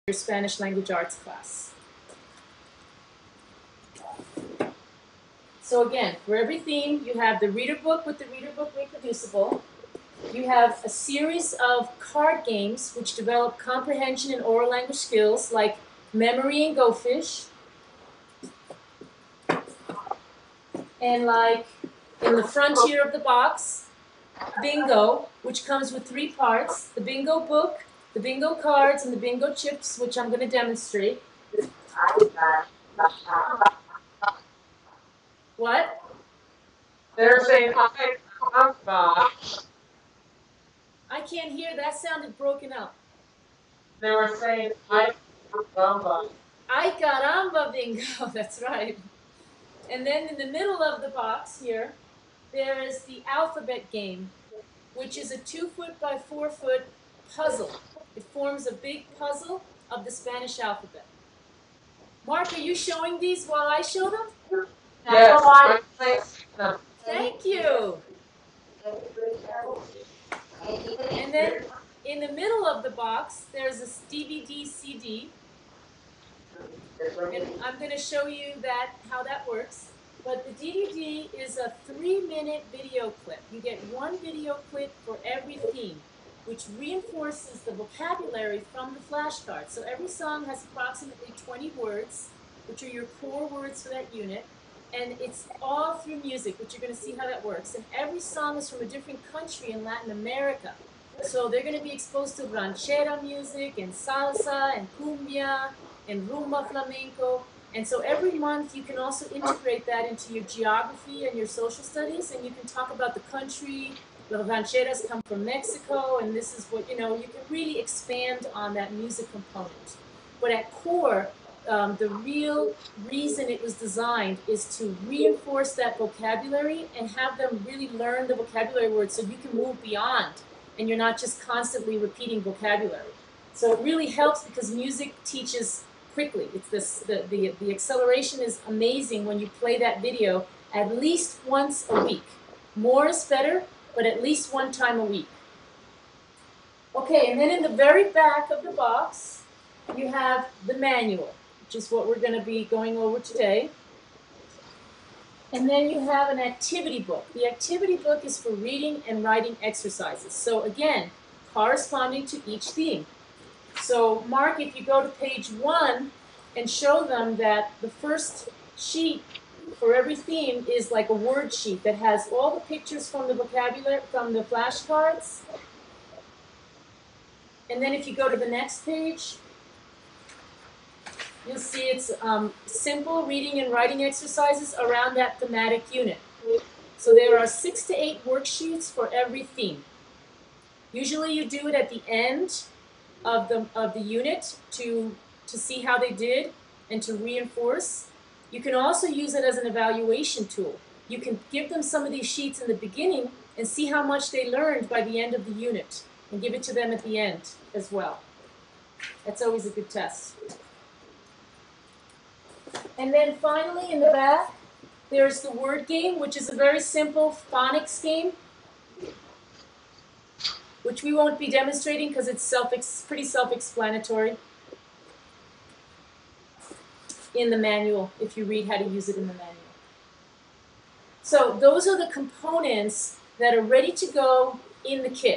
your Spanish language arts class. So again, for every theme, you have the reader book with the reader book reproducible. You have a series of card games which develop comprehension and oral language skills like memory and Go Fish. And like in the frontier of the box, bingo, which comes with 3 parts, the bingo book, the bingo cards, and the bingo chips, which I'm going to demonstrate. What? They're saying hi. I can't hear. That sounded broken up. They were saying hi. Ay caramba bingo. That's right. And then in the middle of the box here, there is the alphabet game, which is a 2-foot by 4-foot puzzle. It forms a big puzzle of the Spanish alphabet. Mark, are you showing these while I show them? Yes. Thank you. And then in the middle of the box, there's a DVD CD. And I'm going to show you how that works. But the DVD is a 3-minute video clip. You get 1 video clip for every theme, which reinforces the vocabulary from the flashcards. So every song has approximately 20 words, which are your core words for that unit. And it's all through music, which you're going to see how that works. And every song is from a different country in Latin America. So they're going to be exposed to ranchera music and salsa and cumbia and rumba flamenco. And so every month you can also integrate that into your geography and your social studies, and you can talk about the country. The rancheras come from Mexico, and this is what, you can really expand on that music component. But at core, the real reason it was designed is to reinforce that vocabulary and have them really learn the vocabulary words so you can move beyond and you're not just constantly repeating vocabulary. So it really helps because music teaches quickly. It's the acceleration is amazing when you play that video at least once a week. More is better, but at least 1 time a week. Okay, and then in the very back of the box, you have the manual, which is what we're going to be going over today. And then you have an activity book. The activity book is for reading and writing exercises. So again, corresponding to each theme. So Mark, if you go to page 1 and show them that the first sheet for every theme is like a word sheet that has all the pictures from the vocabulary, from the flashcards. And then if you go to the next page, you'll see it's simple reading and writing exercises around that thematic unit. So there are 6 to 8 worksheets for every theme. Usually you do it at the end of the unit to see how they did and to reinforce. You can also use it as an evaluation tool. You can give them some of these sheets in the beginning and see how much they learned by the end of the unit and give it to them at the end as well. That's always a good test. And then finally in the back, there's the word game, which is a very simple phonics game, which we won't be demonstrating because it's pretty self-explanatory in the manual, if you read how to use it in the manual. So those are the components that are ready to go in the kit.